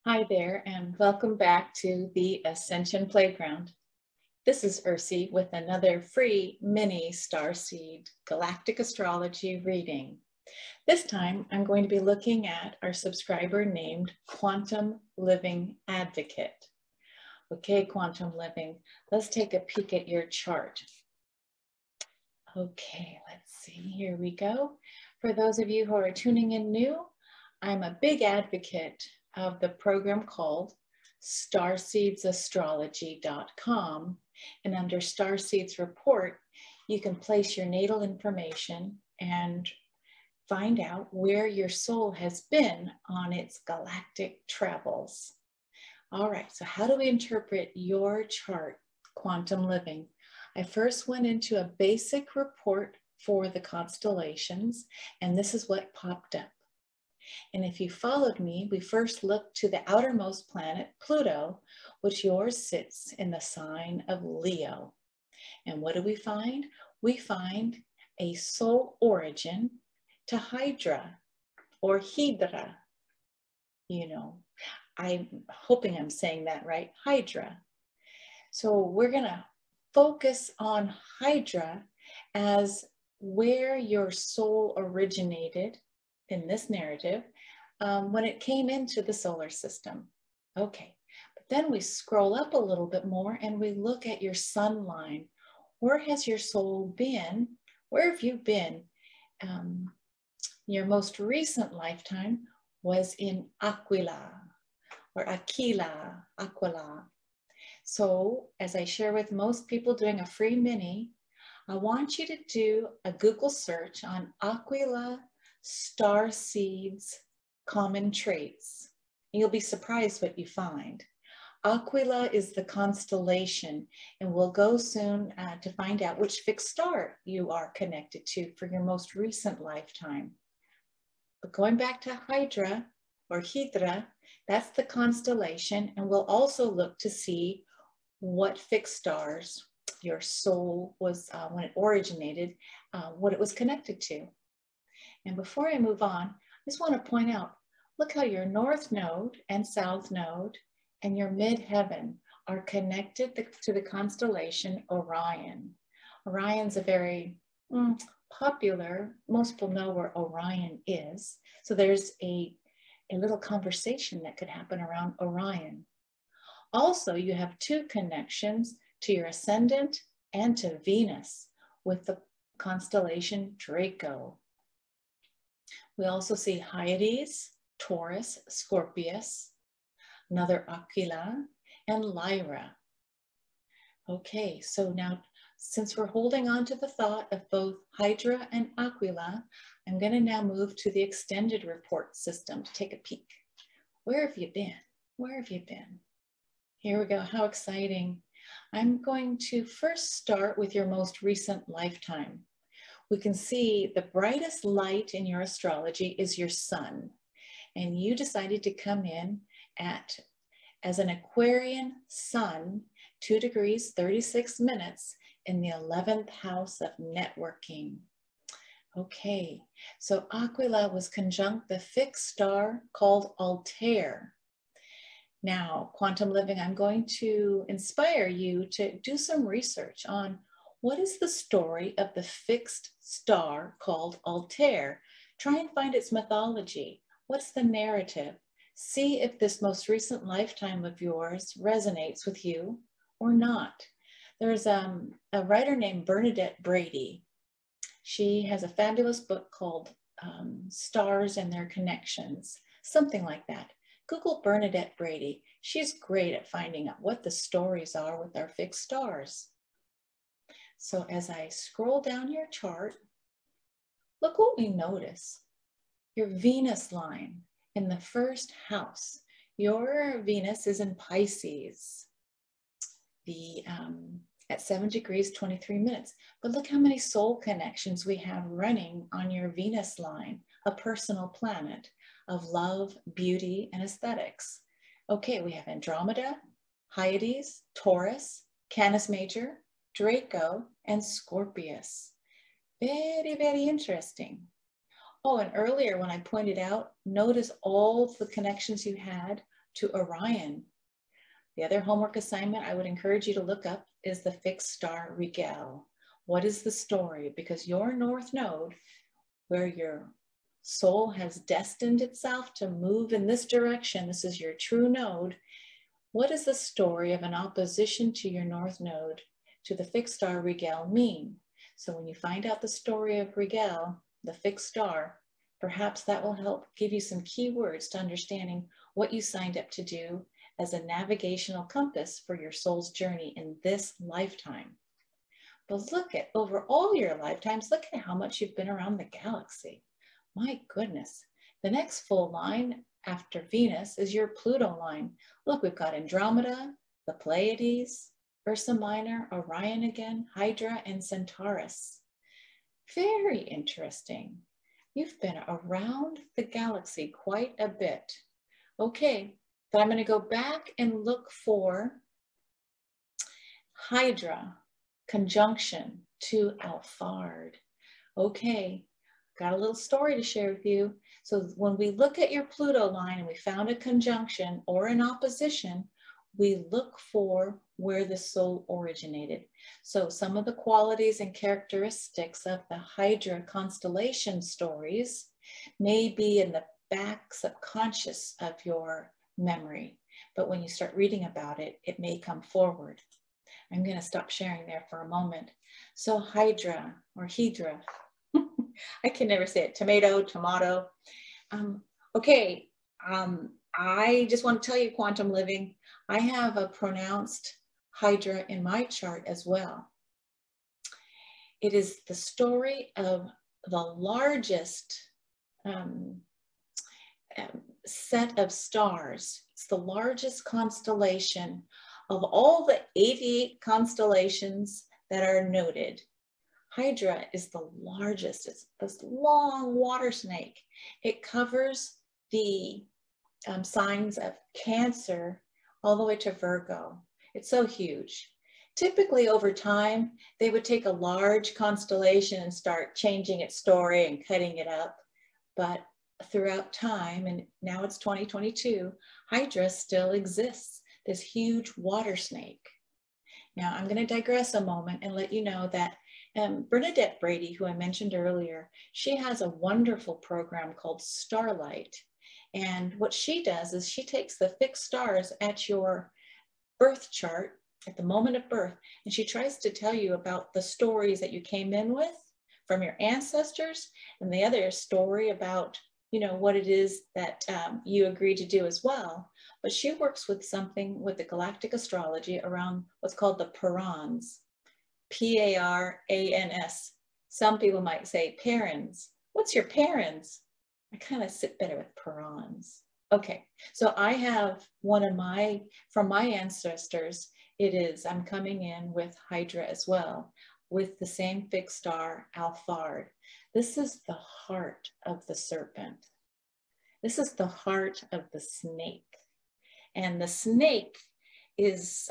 Hi there, and welcome back to the Ascension Playground. This is Ursi with another free mini Starseed Galactic Astrology reading. This time, I'm going to be looking at our subscriber named Quantum Living Advocate. Okay, Quantum Living, let's take a peek at your chart. Okay, let's see, here we go. For those of you who are tuning in new, I'm a big advocate of the program called starseedsastrology.com, and under Starseeds report, you can place your natal information and find out where your soul has been on its galactic travels. All right, so how do we interpret your chart, Quantum Living? I first went into a basic report for the constellations, and this is what popped up. And if you followed me, we first looked to the outermost planet, Pluto, which yours sits in the sign of Leo. And what do we find? We find a soul origin to Hydra or Hydra. You know, I'm hoping I'm saying that right, Hydra. So we're gonna focus on Hydra as where your soul originated in this narrative when it came into the solar system. Okay, but then we scroll up a little bit more and we look at your sun line. Where has your soul been? Where have you been? Your most recent lifetime was in Aquila or Aquila. So as I share with most people doing a free mini, I want you to do a Google search on Aquila Starseeds common traits. You'll be surprised what you find. Aquila is the constellation, and we'll go soon to find out which fixed star you are connected to for your most recent lifetime. But going back to Hydra or Hydra, that's the constellation, and we'll also look to see what fixed stars your soul was when it originated, what it was connected to. And before I move on, I just want to point out, look how your north node and south node and your midheaven are connected to the constellation Orion. Orion's a very popular, most people know where Orion is. So there's a little conversation that could happen around Orion. Also, you have two connections to your ascendant and to Venus with the constellation Draco. We also see Hyades, Taurus, Scorpius, another Aquila, and Lyra. Okay, so now since we're holding on to the thought of both Hydra and Aquila, I'm going to now move to the extended report system to take a peek. Where have you been? Where have you been? Here we go. How exciting. I'm going to first start with your most recent lifetime. We can see the brightest light in your astrology is your sun. And you decided to come in as an Aquarian sun, 2 degrees, 36 minutes in the 11th house of networking. Okay, so Aquila was conjunct the fixed star called Altair. Now, Quantum Living, I'm going to inspire you to do some research on what is the story of the fixed star called Altair. Try and find its mythology. What's the narrative? See if this most recent lifetime of yours resonates with you or not. There's a writer named Bernadette Brady. She has a fabulous book called Stars and Their Connections, something like that. Google Bernadette Brady. She's great at finding out what the stories are with our fixed stars. So as I scroll down your chart, look what we notice. Your Venus line in the first house. Your Venus is in Pisces, at 7 degrees, 23 minutes. But look how many soul connections we have running on your Venus line, a personal planet of love, beauty, and aesthetics. Okay, we have Andromeda, Hyades, Taurus, Canis Major, Draco, and Scorpius. Very, very interesting. Oh, and earlier when I pointed out, notice all the connections you had to Orion. The other homework assignment I would encourage you to look up is the fixed star Rigel. What is the story? Because your North Node, where your soul has destined itself to move in this direction, this is your true node. What does the story of an opposition to your North Node to the fixed star Rigel mean? So when you find out the story of Rigel, the fixed star, perhaps that will help give you some key words to understanding what you signed up to do as a navigational compass for your soul's journey in this lifetime. But look at, over all your lifetimes, look at how much you've been around the galaxy. My goodness. The next full line after Venus is your Pluto line. Look, we've got Andromeda, the Pleiades, Ursa Minor, Orion again, Hydra, and Centaurus. Very interesting. You've been around the galaxy quite a bit. Okay, but I'm going to go back and look for Hydra conjunction to Alphard. Okay, got a little story to share with you. So when we look at your Pluto line and we found a conjunction or an opposition, we look for where the soul originated. So some of the qualities and characteristics of the Hydra constellation stories may be in the back subconscious of your memory, but when you start reading about it, it may come forward. I'm going to stop sharing there for a moment. So Hydra or Hydra, I can never say it, tomato. Okay, I just want to tell you, Quantum Living, I have a pronounced Hydra in my chart as well. It is the story of the largest set of stars. It's the largest constellation of all the 88 constellations that are noted. Hydra is the largest. It's this long water snake. It covers the signs of Cancer all the way to Virgo. It's so huge. Typically over time, they would take a large constellation and start changing its story and cutting it up. But throughout time, and now it's 2022, Hydra still exists, this huge water snake. Now I'm going to digress a moment and let you know that Bernadette Brady, who I mentioned earlier, she has a wonderful program called Starlight. And what she does is she takes the fixed stars at your birth chart at the moment of birth, and she tries to tell you about the stories that you came in with from your ancestors, and the other story about, you know, what it is that you agreed to do as well. But she works with something with the galactic astrology around what's called the Parans, P-A-R-A-N-S. Some people might say parents. What's your parents? I kind of sit better with Parans. Okay, so I have one of my, from my ancestors, it is, I'm coming in with Hydra as well, with the same fixed star, Alphard. This is the heart of the serpent. This is the heart of the snake. And the snake is,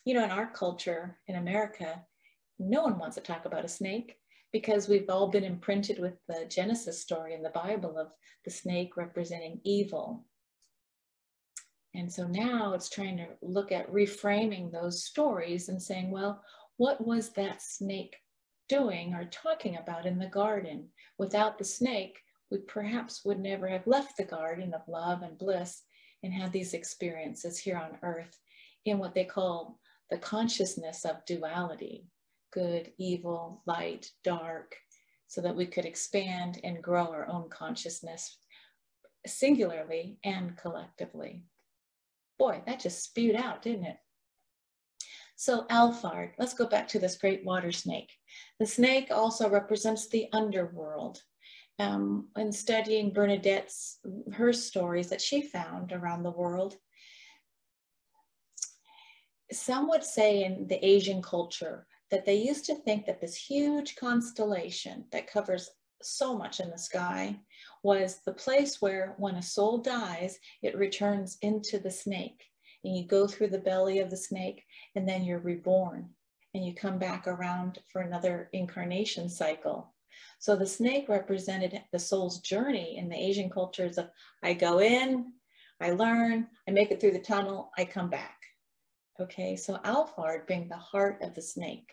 you know, in our culture in America, no one wants to talk about a snake because we've all been imprinted with the Genesis story in the Bible of the snake representing evil. And so now it's trying to look at reframing those stories and saying, well, what was that snake doing or talking about in the garden? Without the snake, we perhaps would never have left the garden of love and bliss and had these experiences here on earth in what they call the consciousness of duality, good, evil, light, dark, so that we could expand and grow our own consciousness singularly and collectively. Boy, that just spewed out, didn't it? So Alphard, let's go back to this great water snake. The snake also represents the underworld. In studying Bernadette's, her stories that she found around the world, some would say in the Asian culture that they used to think that this huge constellation that covers so much in the sky was the place where when a soul dies, it returns into the snake and you go through the belly of the snake and then you're reborn. and you come back around for another incarnation cycle. So the snake represented the soul's journey in the Asian cultures of, I go in, I learn, I make it through the tunnel, I come back. Okay, so Alphard being the heart of the snake.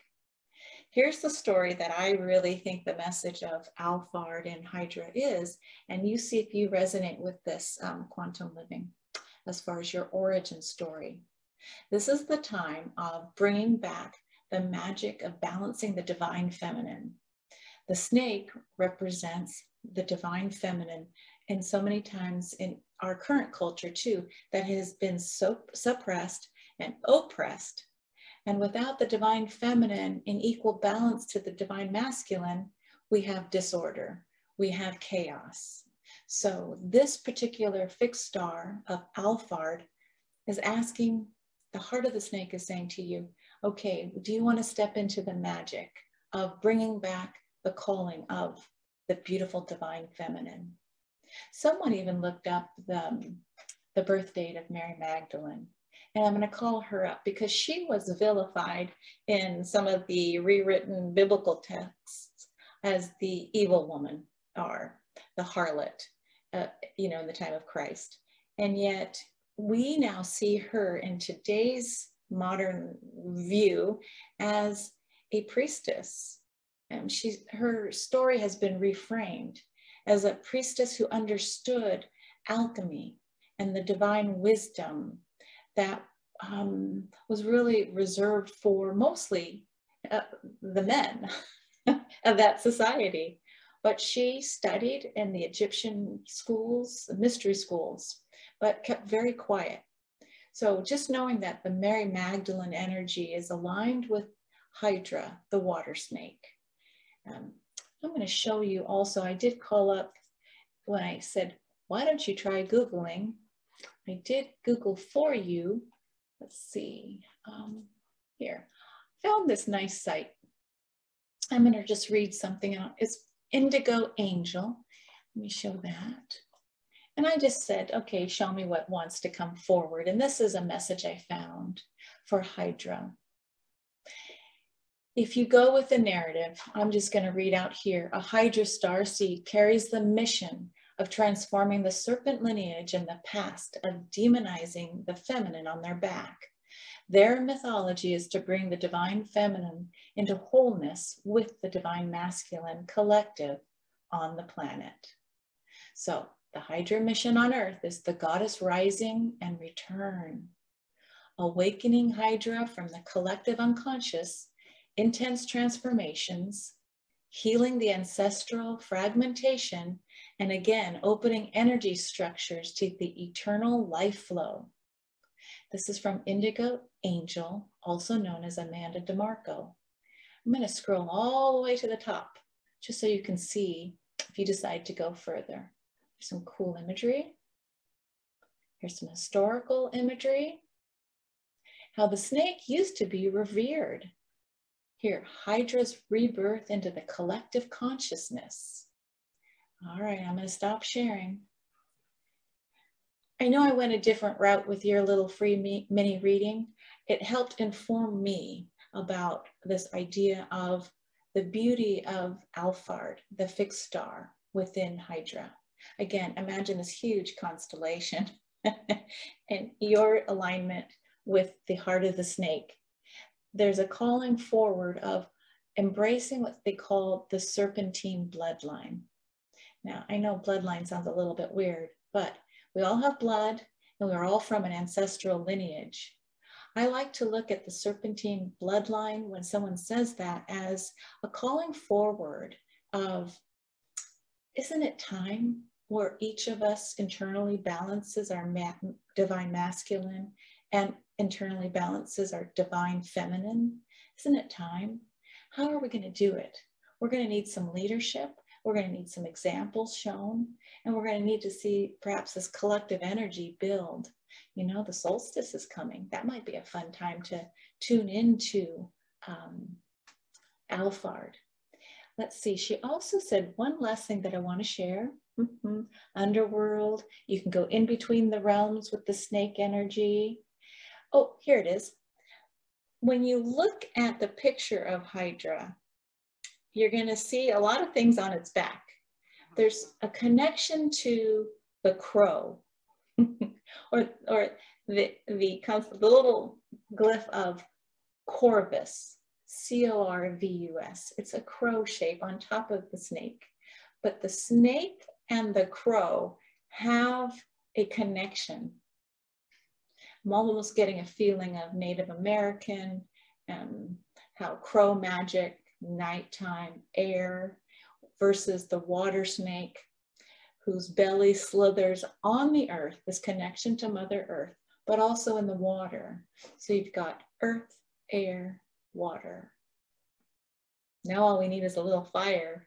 Here's the story that I really think the message of Alphard and Hydra is, and you see if you resonate with this quantum living as far as your origin story. This is the time of bringing back the magic of balancing the divine feminine. The snake represents the divine feminine, and so many times in our current culture too, that has been so suppressed and oppressed. And without the divine feminine in equal balance to the divine masculine, we have disorder, we have chaos. So this particular fixed star of Alphard is asking, the heart of the snake is saying to you, okay, do you want to step into the magic of bringing back the calling of the beautiful divine feminine? Someone even looked up the birth date of Mary Magdalene. And I'm going to call her up because she was vilified in some of the rewritten biblical texts as the evil woman or the harlot, in the time of Christ. And yet we now see her in today's modern view as a priestess. And her story has been reframed as a priestess who understood alchemy and the divine wisdom that was really reserved for mostly the men of that society. But she studied in the Egyptian schools, mystery schools, but kept very quiet. So just knowing that the Mary Magdalene energy is aligned with Hydra, the water snake. I'm going to show you also, I did call up when I said, why don't you try Googling? I did Google for you. Let's see, here. Found this nice site. I'm going to just read something out. It's Indigo Angel. Let me show that. And I just said, okay, show me what wants to come forward. And this is a message I found for Hydra. If you go with the narrative, I'm just going to read out here. A Hydra starseed carries the mission of transforming the serpent lineage in the past, of demonizing the feminine on their back. Their mythology is to bring the divine feminine into wholeness with the divine masculine collective on the planet. So the Hydra mission on Earth is the goddess rising and return, awakening Hydra from the collective unconscious, intense transformations, healing the ancestral fragmentation, and again, opening energy structures to the eternal life flow. This is from Indigo Angel, also known as Amanda DeMarco. I'm going to scroll all the way to the top, just so you can see if you decide to go further. There's some cool imagery. Here's some historical imagery. How the snake used to be revered. Here, Hydra's rebirth into the collective consciousness. All right, I'm going to stop sharing. I know I went a different route with your little free mini reading. It helped inform me about this idea of the beauty of Alphard, the fixed star within Hydra. Again, imagine this huge constellation and your alignment with the heart of the snake. There's a calling forward of embracing what they call the serpentine bloodline. Now, I know bloodline sounds a little bit weird, but we all have blood and we're all from an ancestral lineage. I like to look at the serpentine bloodline when someone says that as a calling forward of, isn't it time where each of us internally balances our divine masculine and internally balances our divine feminine? Isn't it time? How are we going to do it? We're going to need some leadership. We're going to need some examples shown, and we're going to need to see perhaps this collective energy build. You know, the solstice is coming. That might be a fun time to tune into Alphard. Let's see. She also said one last thing that I want to share. Underworld. You can go in between the realms with the snake energy. Oh, here it is. when you look at the picture of Hydra, you're going to see a lot of things on its back. There's a connection to the crow, or the little glyph of Corvus, C-O-R-V-U-S. It's a crow shape on top of the snake. But the snake and the crow have a connection. I'm almost getting a feeling of Native American, how crow magic, nighttime, air, versus the water snake, whose belly slithers on the earth, this connection to Mother Earth, but also in the water. So you've got earth, air, water. Now all we need is a little fire.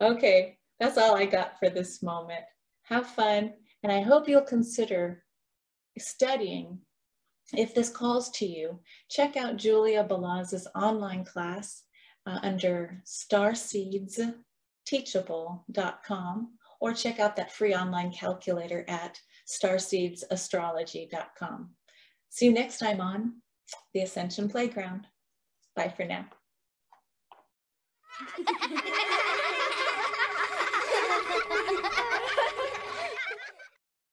Okay, that's all I got for this moment. Have fun, and I hope you'll consider studying. If this calls to you, check out Julia Balaz's online class under starseedsteachable.com, or check out that free online calculator at starseedsastrology.com. See you next time on the Ascension Playground. Bye for now.